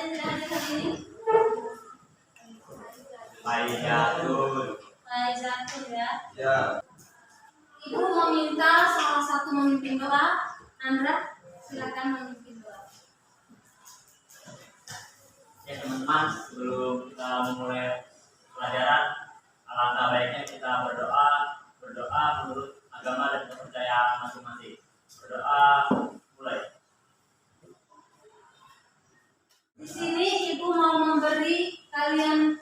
yang tidak hadir hari ini? Faizatul. Faizatul ya. Ya. Ibu meminta salah satu memimpin doa. Andra, silakan memimpin doa. Ya teman-teman, sebelum kita memulai pelajaran, alangkah baiknya kita berdoa menurut agama dan kepercayaan masing-masing. Berdoa mulai. Di sini ibu mau memberi kalian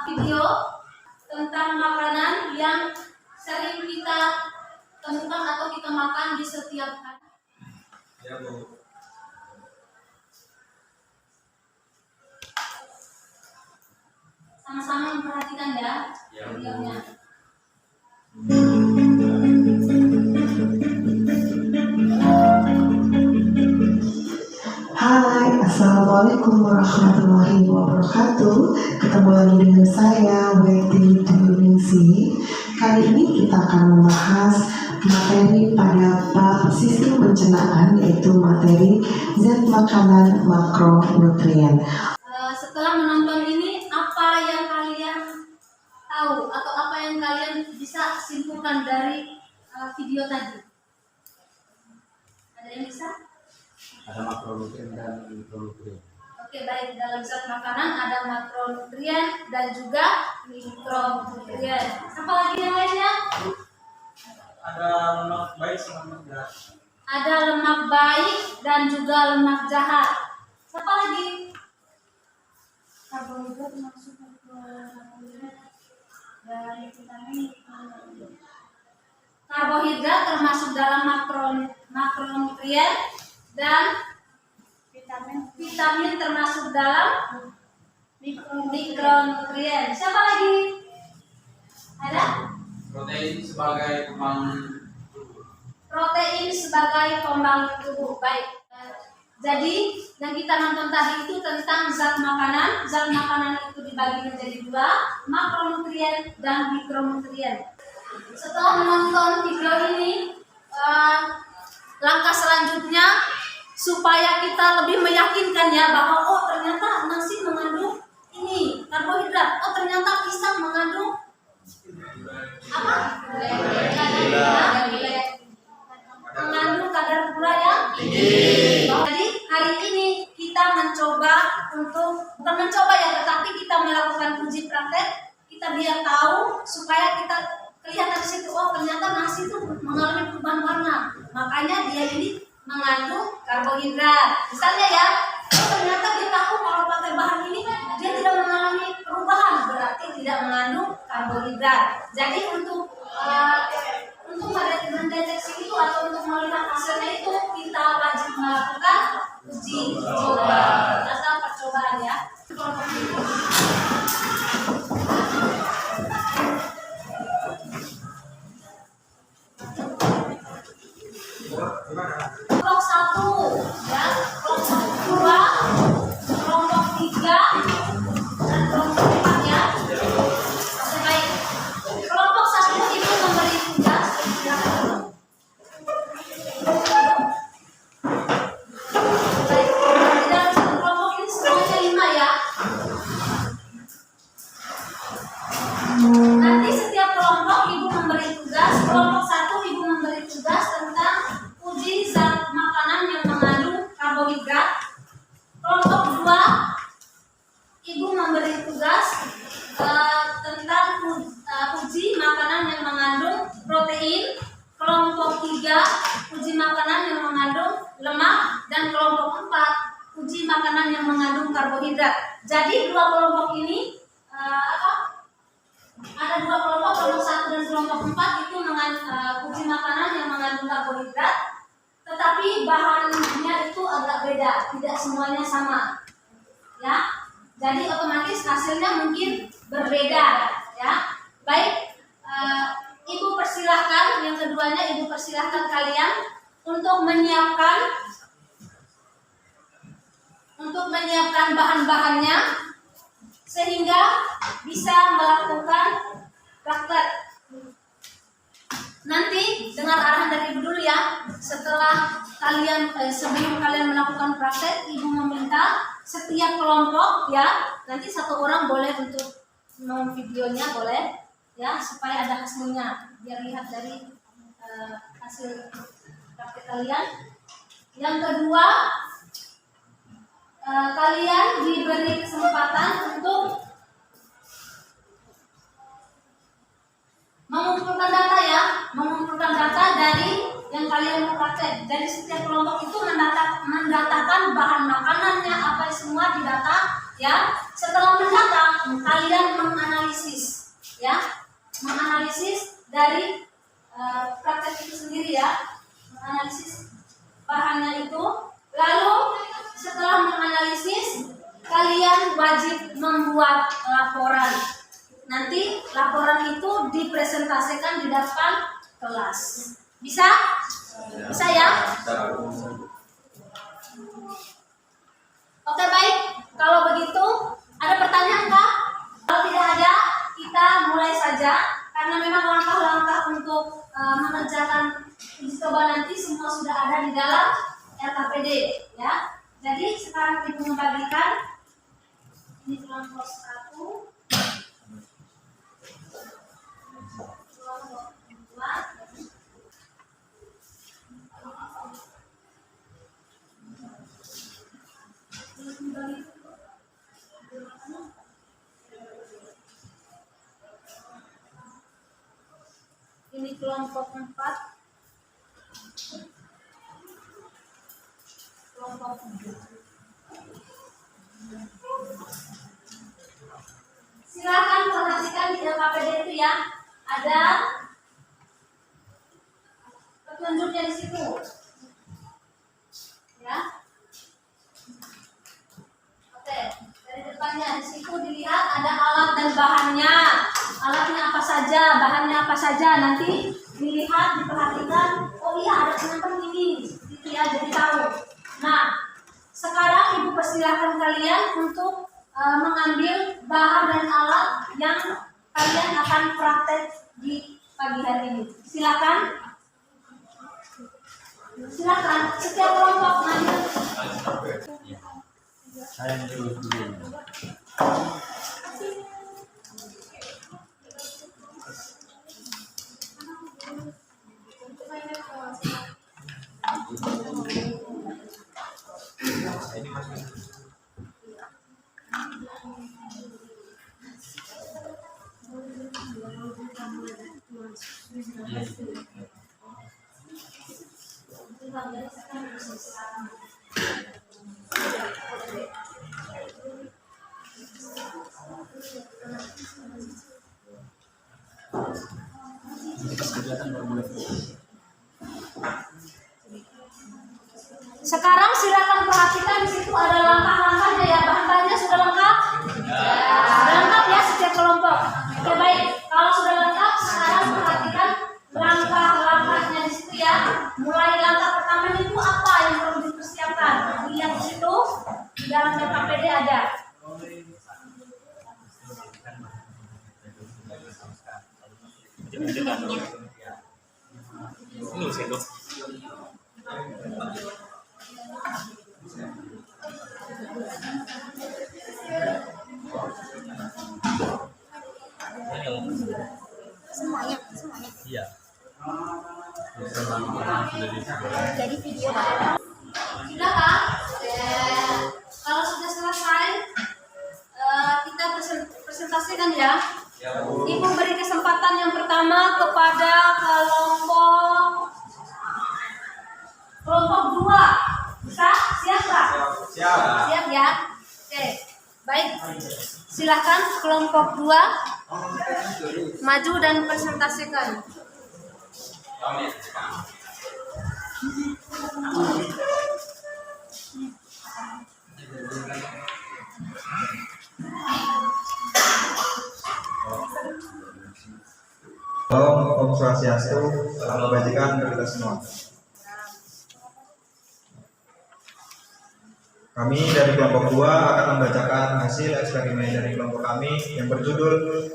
video tentang makanan yang sering kita temukan atau kita makan di setiap hari. Ya, Bu. Sama-sama memperhatikan ya videonya. Hai, Assalamualaikum warahmatullahi wabarakatuh. Ketemu lagi dengan saya, Weti Dwiningsih. Kali ini kita akan membahas materi pada bab sistem pencernaan, yaitu materi zat makanan makronutrien. Setelah menonton ini, apa yang kalian tahu atau apa yang kalian bisa simpulkan dari video tadi? Ada yang bisa? Ada makronutrien dan mikronutrien. Oke, baik. Dalam zat makanan ada makronutrien dan juga mikronutrien. Apa lagi yang lainnya? Ada lemak baik sama lemak jahat. Ada lemak baik dan juga lemak jahat. Apa lagi? Karbohidrat masuk ke dari vitamin. Karbohidrat termasuk dalam makronutrien dan vitamin termasuk dalam mikronutrien. Siapa lagi? Ada? Protein sebagai pembangun tubuh. Protein sebagai pembangun tubuh. Baik. Jadi yang kita nonton tadi itu tentang zat makanan. Zat makanan itu dibagi menjadi dua, makronutrien dan mikronutrien. Setelah menonton video ini, langkah selanjutnya supaya kita lebih meyakinkan ya bahwa oh ternyata nasi mengandung ini karbohidrat, oh ternyata pisang mengandung apa? Mengandung kadar gula yang tinggi. Jadi hari ini kita mencoba bukan mencoba ya, tetapi kita melakukan uji praktek. Kita biar tahu supaya kita kelihatan di situ, oh ternyata nasi itu mengalami perubahan warna. Makanya dia ini mengandung karbohidrat. Misalnya ya, oh ternyata dia tahu kalau pakai bahan ini dia tidak mengalami perubahan, berarti tidak mengandung karbohidrat. Jadi untuk mendeteksi itu atau untuk melihat hasilnya itu kita wajib melakukan uji coba atau percobaan ya. Kelompok 1 ya, kelompok 2, kelompok 3 dan kelompok 4 ya. Oke, baik. Kelompok 1 itu memberi tugas. Baik, di dalam satu kelompok ini semuanya 5 ya. Nanti setiap kelompok ibu memberi tugas. Kelompok 1 ibu memberi tugas tentang uji zat makanan yang mengandung karbohidrat. Kelompok 2 ibu memberi tugas tentang uji makanan yang mengandung protein. Kelompok 3 uji makanan yang mengandung lemak, dan kelompok 4 uji makanan yang mengandung karbohidrat. Jadi dua kelompok ini ada dua kelompok 1 dan kelompok 4 itu uji makanan yang mengandung karbohidrat, tetapi bahannya itu agak beda, tidak semuanya sama ya. Jadi otomatis hasilnya mungkin berbeda ya. Baik, ibu persilahkan, yang keduanya ibu persilahkan kalian untuk menyiapkan bahan-bahannya sehingga bisa melakukan praktek. Nanti dengar arahan dari ibu dulu ya. Setelah sebelum kalian melakukan praktek, ibu meminta meminta setiap kelompok ya, nanti satu orang boleh untuk videonya boleh ya, supaya ada hasilnya biar lihat dari hasil praktek kalian. Yang kedua, kalian diberi kesempatan untuk mengumpulkan data ya, mengumpulkan data dari yang kalian mau praktek. Dari setiap kelompok itu mendatakan bahan makanannya apa semua didata ya. Setelah mendata, kalian menganalisis ya, menganalisis dari praktek itu sendiri ya, menganalisis bahannya itu. Lalu setelah menganalisis, kalian wajib membuat laporan. Nanti laporan itu dipresentasikan di depan kelas. Bisa? Bisa ya? Oke, baik. Kalau begitu, ada pertanyaan kah? Kalau tidak ada, kita mulai saja. Karena memang langkah-langkah untuk mengerjakan uji coba nanti semua sudah ada di dalam LKPD ya. Jadi sekarang ibu membagikan ini kelompok 1, kelompok 2, ini kelompok 4, kelompok 7. Silakan perhatikan di LKPD itu ya, ada petunjuknya di situ ya. Oke, dari depannya di situ dilihat ada alat dan bahannya. Alatnya apa saja, bahannya apa saja, nanti dilihat, diperhatikan. Oh iya, ada penonton ini, gitu ya, jadi tahu. Nah, sekarang ibu persilahkan kalian untuk mengambil bahan dan alat yang kalian akan praktek di pagi hari ini. Silakan. Silakan, setiap kelompok ngambil. Saya yang dulu. Sekarang silakan perhatikan di situ ada langkah-langkahnya ya, bahan-bahannya sudah lengkap? Sudah lengkap ya setiap kelompok. Oke, baik. Kalau sudah lengkap, sekarang perhatikan langkah-langkahnya di situ ya. Mulai langkah pertama itu apa yang perlu dipersiapkan? Lihat di situ di dalam LKPD ada. Semuanya. Iya. Jadi video Sudah kan? Kalau sudah selesai, kita presentasikan ya. Ibu beri kesempatan yang pertama kepada kelompok 2. Bisa? Siap Pak? Siap. Siap ya? Oke. Baik. Silakan kelompok 2 maju dan presentasikan. Om Swastiastu, salam kebajikan untuk kita semua. Kami dari kelompok 2 akan membacakan hasil eksperimen dari kelompok kami yang berjudul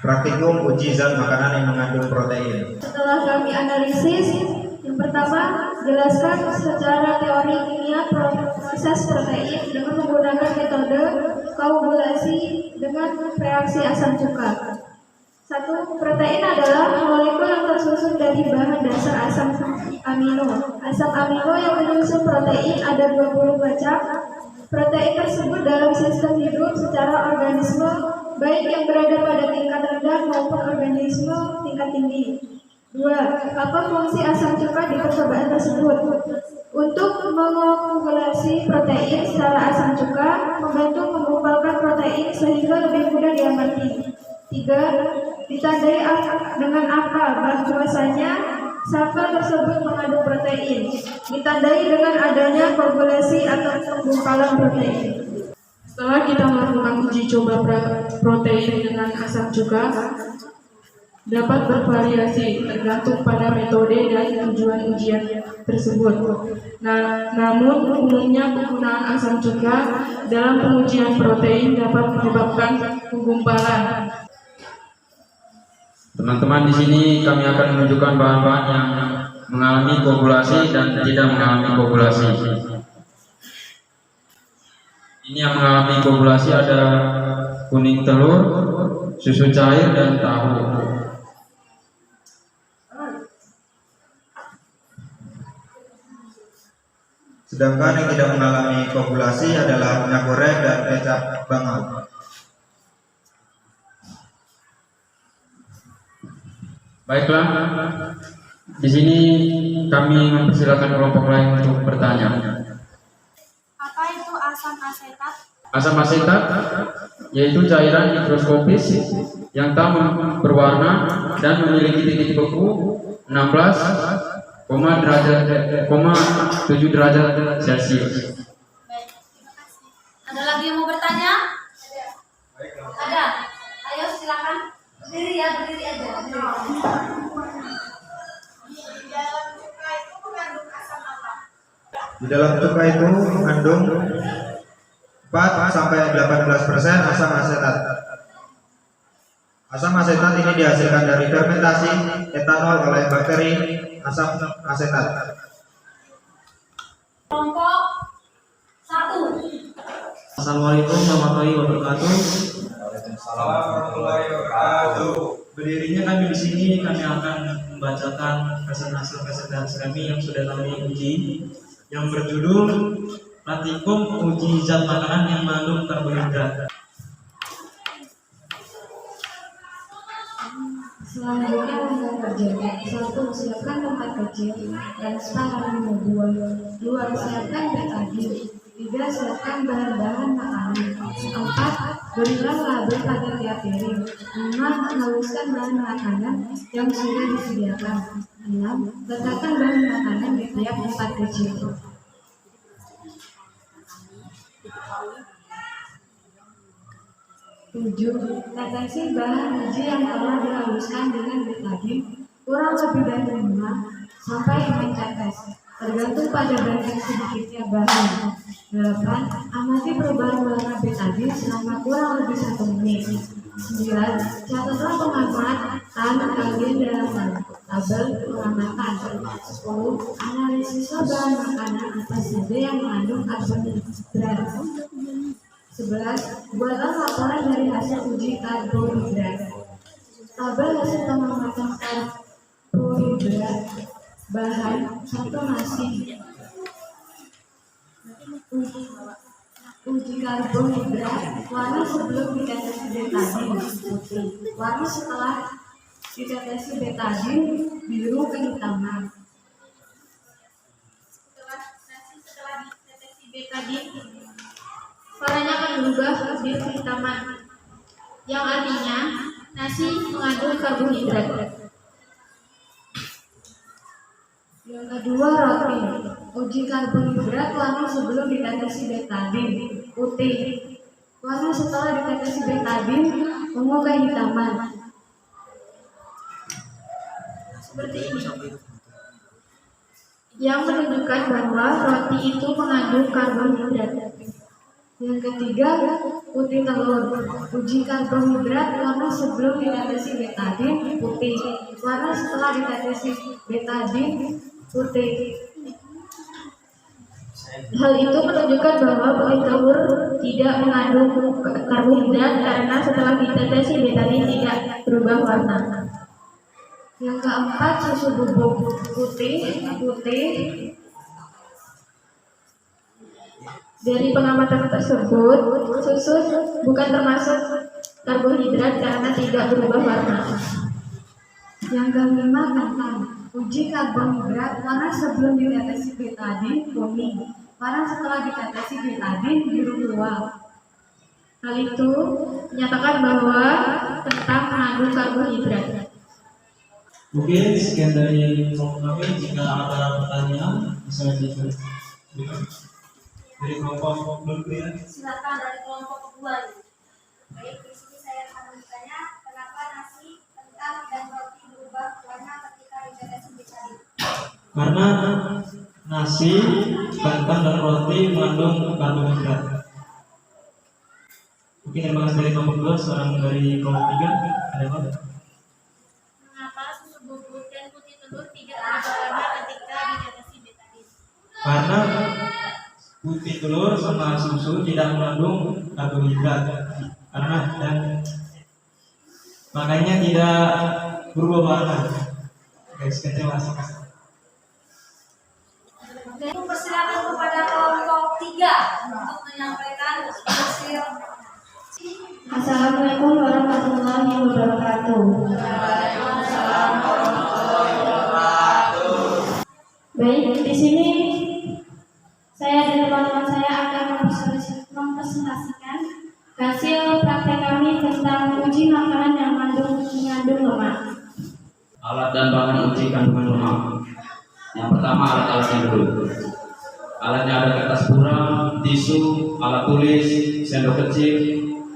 Praktikum Uji Zat Makanan yang Mengandung Protein. Setelah kami analisis, yang pertama, jelaskan secara teori kimia protein proses protein dengan menggunakan metode koagulasi dengan reaksi asam cuka. 1. Protein adalah molekul yang tersusun dari bahan dasar asam amino. Asam amino yang menyusun protein ada 20 macam. Protein tersebut dalam sistem hidup secara organisme, baik yang berada pada tingkat rendah maupun organisme tingkat tinggi. 2. Apa fungsi asam cuka di percobaan tersebut? Untuk mengoagulasi protein secara asam cuka, membantu menggumpalkan protein sehingga lebih mudah diamati. 3. Ditandai dengan apa bahwasanya sampel tersebut mengandung protein. Ditandai dengan adanya koagulasi atau penggumpalan protein. Setelah kita melakukan uji coba protein dengan asam cuka, dapat bervariasi tergantung pada metode dan tujuan ujian tersebut. Namun umumnya penggunaan asam cuka dalam pengujian protein dapat menyebabkan penggumpalan. Teman-teman, di sini kami akan menunjukkan bahan-bahan yang mengalami koagulasi dan tidak mengalami koagulasi. Ini yang mengalami koagulasi ada kuning telur, susu cair, dan tahu. Sedangkan yang tidak mengalami koagulasi adalah minyak goreng dan kecap bangau. Baiklah, di sini kami mempersilakan kelompok lain untuk bertanya. Apa itu asam asetat? Asam asetat yaitu cairan mikroskopis yang tak berwarna dan memiliki titik beku 16,7 derajat Celcius. Baik, terima kasih. Ada lagi yang mau bertanya? Ada. Ayo silakan. Berdiri ya, berdiri aja. Di dalam cuka itu mengandung 4-18% asam asetat. Asam asetat ini dihasilkan dari fermentasi etanol oleh bakteri asam asetat. Kelompok 1. Assalamualaikum warahmatullahi wabarakatuh. Berdirinya kami di sini, kami akan membacakan hasil presentasi kami yang sudah kami uji, yang berjudul Praktikum Uji Zat Makanan yang Mengandung Karbohidrat. Selanjutnya untuk kerja. 1. Siapkan tempat kecil dan sekarang membuat. 2. Siapkan betadin. 3. Siapkan bahan-bahan makanan. 4. Berilah label pada tiap piring. 5. Haluskan bahan makanan yang sudah disediakan. 6. Letakkan bahan makanan di tiap tempat kecil. 7. Tetesi bahan uji yang telah dihaluskan dengan betadin kurang lebih dari 5 sampai 6 tetes, tergantung pada banding sedikitnya bahan. 8. Amati perubahan warna betadin selama kurang lebih 1 menit. 9. Catatlah pemanfaatan kalian dalam tabel pengamatan. 10. Analisislah bahan makanan apa saja yang mengandung karbohidrat. 11. Buatlah laporan dari hasil uji karbohidrat. Tabel hasil pengamatan karbohidrat bahan 1 nasi. Uji karbohidrat warna sebelum ditetesi betadin putih, warna setelah ditetesi betadin biru kehitaman. Setelah ditetesi betadin warnanya akan berubah biru kehitaman, yang artinya nasi mengandung karbohidrat. Yang kedua, roti. Uji karbohidrat warna sebelum ditetesi betadin putih, warna setelah ditetesi betadin ungu kehitaman. Seperti ini, yang menunjukkan bahwa roti itu mengandung karbohidrat. Yang ketiga, putih telur. Uji karbohidrat warna sebelum ditetesi betadin putih, warna setelah ditetesi betadin putih. Hal itu menunjukkan bahwa puding telur tidak mengandung karbohidrat karena setelah ditetes betadin tidak berubah warna. Yang keempat, susu bubuk putih. Dari pengamatan tersebut, susu bukan termasuk karbohidrat karena tidak berubah warna. Yang kelima, kentang. Uji karbohidrat, warna sebelum ditetesi betadin kuning, warna setelah ditetesi betadin biru tua. Hal itu menyatakan bahwa kentang mengandung karbohidrat. Mungkin sekian dari kelompok kami. Jika ada pertanyaan bisa diberikan dari kelompok dulu ya. Silakan dari kelompok 2. Baik, di sini saya akan bertanya, kenapa nasi, kentang, dan roti berubah warna ketika ditetesi betadin? Karena nasi, kentang, dan roti mengandung karbohidrat. Mungkin yang bahas dari kelompok 2, seorang dari kelompok 3 ada apa? Mengapa susu bubuk dan putih telur tidak berubah warna ketika ditetesi betadin? Karena putih telur sama susu tidak mengandung karbohidrat, dan makanya tidak berubah warna. Guys, kita masuk. Dan persilakan kepada kelompok 3 untuk menyampaikan hasil. Assalamualaikum warahmatullahi wabarakatuh. Baik, di sini saya dan teman-teman saya akan mempresentasikan hasil praktek kami tentang uji makanan yang mengandung lemak. Alat dan bahan uji kandungan lemak. Yang pertama alat-alatnya dulu. Alatnya ada kertas pura, tisu, alat tulis, sendok kecil,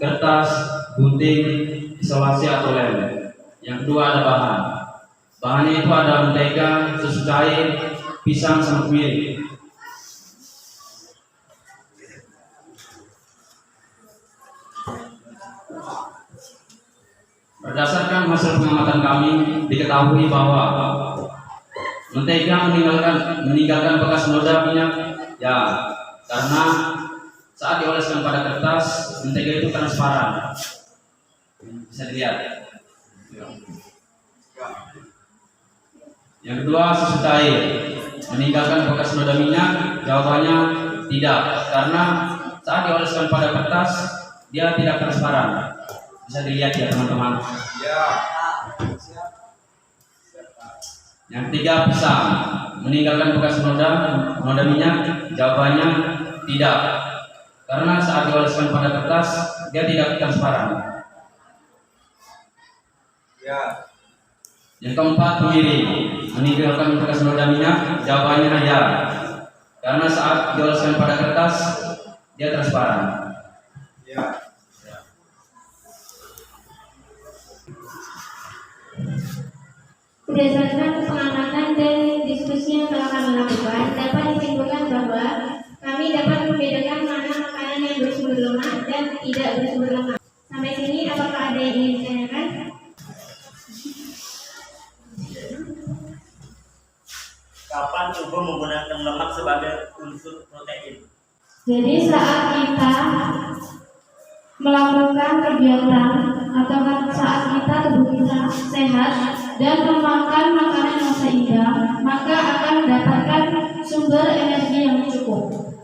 kertas, gunting, isolasi atau lem. Yang kedua ada bahan. Bahannya itu ada mentega, susu cair, pisang sama kemiri. Berdasarkan hasil pengamatan kami, diketahui bahwa mentega meninggalkan bekas noda minyak, ya, karena saat dioleskan pada kertas, mentega itu transparan. Bisa dilihat. Yang kedua, susu cair meninggalkan bekas noda minyak. Jawabannya tidak, karena saat dioleskan pada kertas, dia tidak transparan. Bisa dilihat ya teman-teman. Yang ketiga, pisang meninggalkan bekas noda minyak. Jawabannya tidak, karena saat dioleskan pada kertas dia tidak transparan. Yang keempat, kemiri meninggalkan bekas noda minyak. Jawabannya ya, karena saat dioleskan pada kertas dia transparan. Berdasarkan pengamatan dan diskusi yang telah kami lakukan, dapat disimpulkan bahwa kami dapat membedakan mana makanan yang bersumber lemak dan tidak bersumber lemak. Sampai sini, apakah ada yang ingin ditanyakan? Kapan tubuh menggunakan lemak sebagai unsur protein? Jadi saat kita melakukan kegiatan atau saat tubuh kita sehat dan memakan makanan yang seimbang, maka akan mendapatkan sumber energi yang cukup.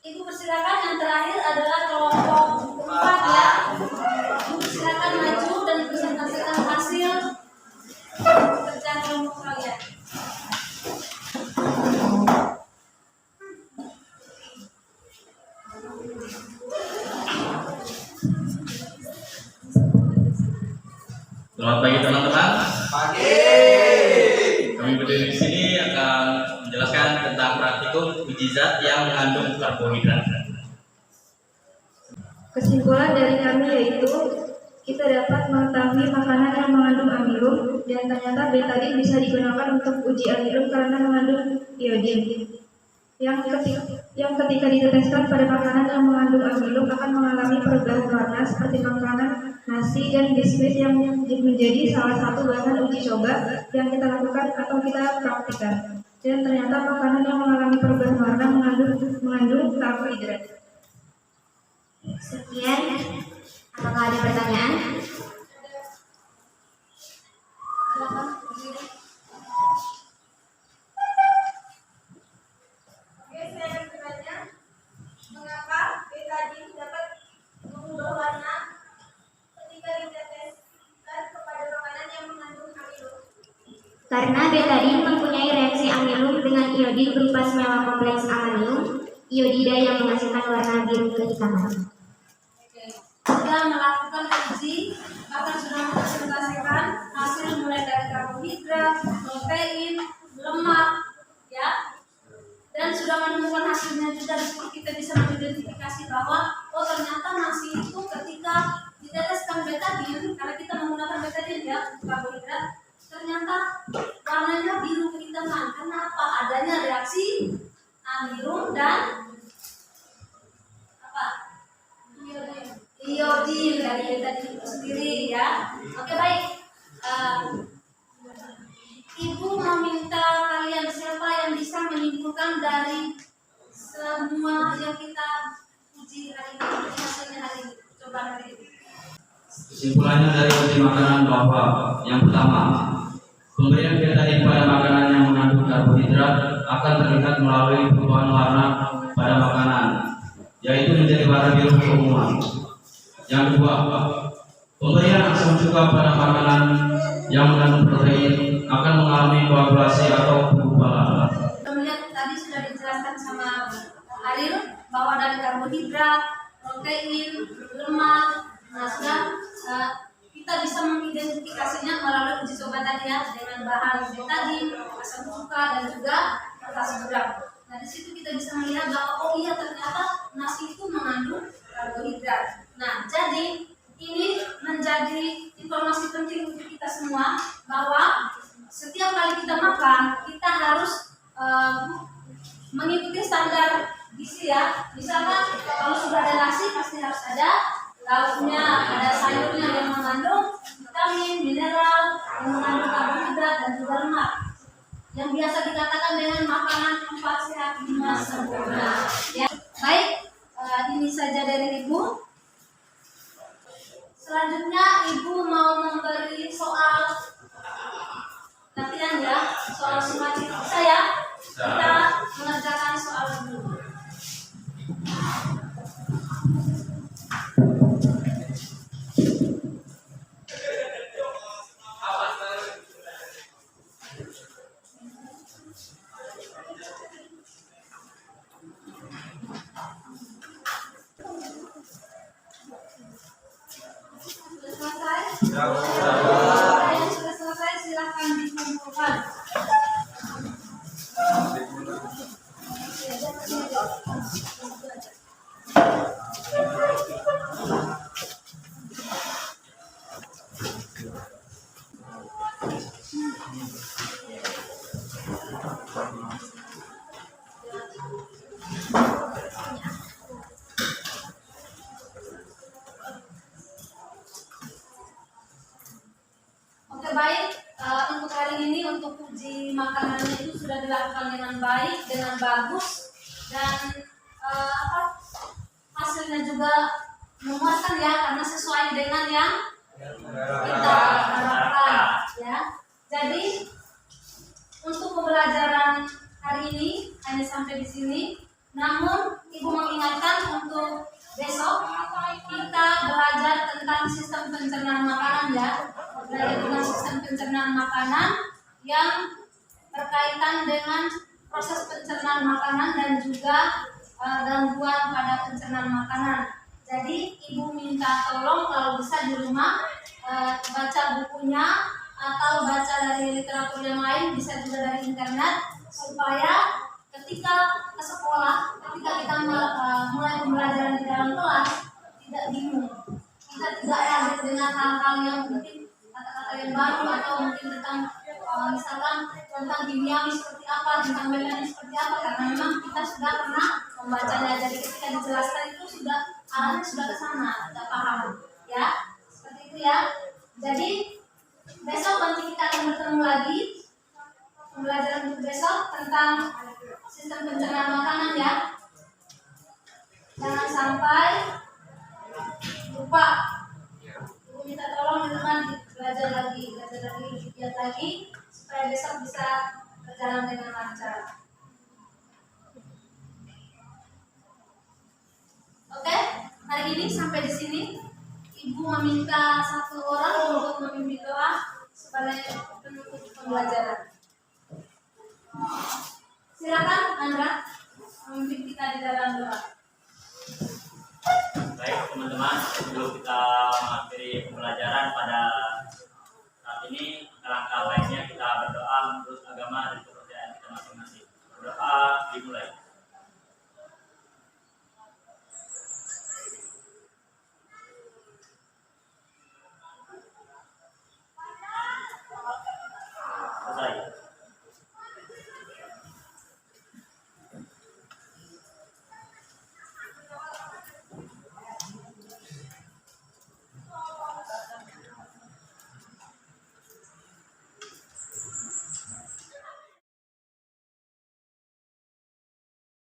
Ibu persilakan, yang terakhir adalah kelompok 4 ya. Ibu silakan maju dan presentasikan hasil pekerjaan kelompok kalian. Selamat pagi teman-teman. Kami berdiri di sini akan menjelaskan tentang praktikum uji zat yang mengandung karbohidrat. Kesimpulan dari kami yaitu kita dapat mengetahui makanan yang mengandung amilum dan ternyata betadin bisa digunakan untuk uji amilum karena mengandung iodin. Yang ketika diteteskan pada makanan yang mengandung amilum akan mengalami perubahan warna seperti makanan nasi dan biskuit yang menjadi salah satu bahan uji coba yang kita lakukan atau kita praktikkan. dan ternyata makanan yang mengalami perubahan warna mengandung karbohidrat. Sekian, apakah ada pertanyaan? Oke, saya akan bertanya, mengapa betadine dapat mengubah warna ketika diteteskan kepada makanan yang mengandung amilum? Karena betadine mempunyai reaksi amilum dengan iodid berupa senyawa kompleks amanium, iodida yang menghasilkan warna biru kehitaman. Sudah melakukan uji, bahkan sudah mempresentasikan hasil mulai dari karbohidrat, protein, lemak, ya, dan sudah menemukan hasilnya juga. Di situ kita bisa mengidentifikasi bahwa oh ternyata nasi itu ketika diteteskan betadine, karena kita menggunakan betadine ya karbohidrat, ternyata warnanya biru kehitaman. Karena apa? Adanya reaksi amilum dan apa? Iodin dari betadine itu sendiri ya. Oke, baik. Ibu meminta kalian siapa yang bisa menyimpulkan dari semua yang kita uji hari ini, hasilnya hari ini. Coba hari ini. Kesimpulannya dari uji makanan bahwa yang pertama, pemberian betadine pada makanan yang mengandung karbohidrat akan terlihat melalui perubahan warna pada makanan, yaitu menjadi warna biru keumuman. Yang kedua, pemberian asam cuka pada makanan yang mengandung protein akan mengalami koagulasi atau penggumpalan. Melihat tadi sudah dijelaskan sama Halil bahwa dari karbohidrat, protein, lemak, nah sudah kita bisa mengidentifikasinya melalui uji coba tadi ya dengan bahan betadine, asam cuka dan juga kertas geram. Nah di situ kita bisa melihat bahwa oh iya ternyata nasi itu mengandung karbohidrat. Nah jadi ini menjadi informasi penting untuk kita semua bahwa setiap kali kita makan kita harus mengikuti standar gizi ya. Misalkan kalau sudah ada nasi pasti harus ada lauknya, ada sayurnya yang mengandung vitamin, mineral, yang mengandung karbohidrat dan juga lemak. Yang biasa dikatakan dengan makanan 4 sehat 5 sempurna. Ya, baik, ini saja dari Ibu. Selanjutnya Ibu mau memberi soal latihan ya, soal semacam saya. Kita mengerjakan soal dulu. Yang sudah selesai silakan dikumpulkan. Oke baik, untuk hari ini untuk uji makanannya itu sudah dilakukan dengan baik, dengan bagus dan hasilnya juga memuaskan ya karena sesuai dengan yang kita harapkan ya. Jadi untuk pembelajaran hari ini hanya sampai di sini. Namun Ibu mengingatkan untuk besok kita belajar tentang sistem pencernaan makanan ya. Belajar tentang sistem pencernaan makanan yang berkaitan dengan proses pencernaan makanan dan juga gangguan pada pencernaan makanan. Jadi Ibu minta tolong kalau bisa di rumah baca bukunya atau baca dari literatur yang lain, bisa juga dari internet, supaya ketika ke sekolah, ketika kita mulai pembelajaran di dalam kelas tidak bingung, kita tidak kaget dengan hal-hal yang mungkin kata-kata yang baru atau mungkin tentang misalkan tentang kimiawi seperti apa, tentang mekanis seperti apa, karena memang kita sudah pernah membacanya. Jadi ketika dijelaskan itu sudah arahnya sudah ke sana, sudah paham ya, seperti itu ya. Jadi besok nanti kita akan bertemu lagi pembelajaran untuk besok tentang sistem pencernaan makanan ya. Jangan sampai lupa. Ibu minta tolong teman-teman belajar lagi, lihat lagi supaya besok bisa berjalan dengan lancar. Oke, hari ini sampai di sini. Ibu meminta satu orang untuk memimpin doa sebagai penutup pembelajaran. Silakan Andra memimpin kita di dalam doa. Baik teman-teman, sebelum kita mengakhiri pembelajaran pada saat ini, alangkah baiknya kita berdoa menurut agama dan kepercayaan kita masing-masing. Berdoa dimulai.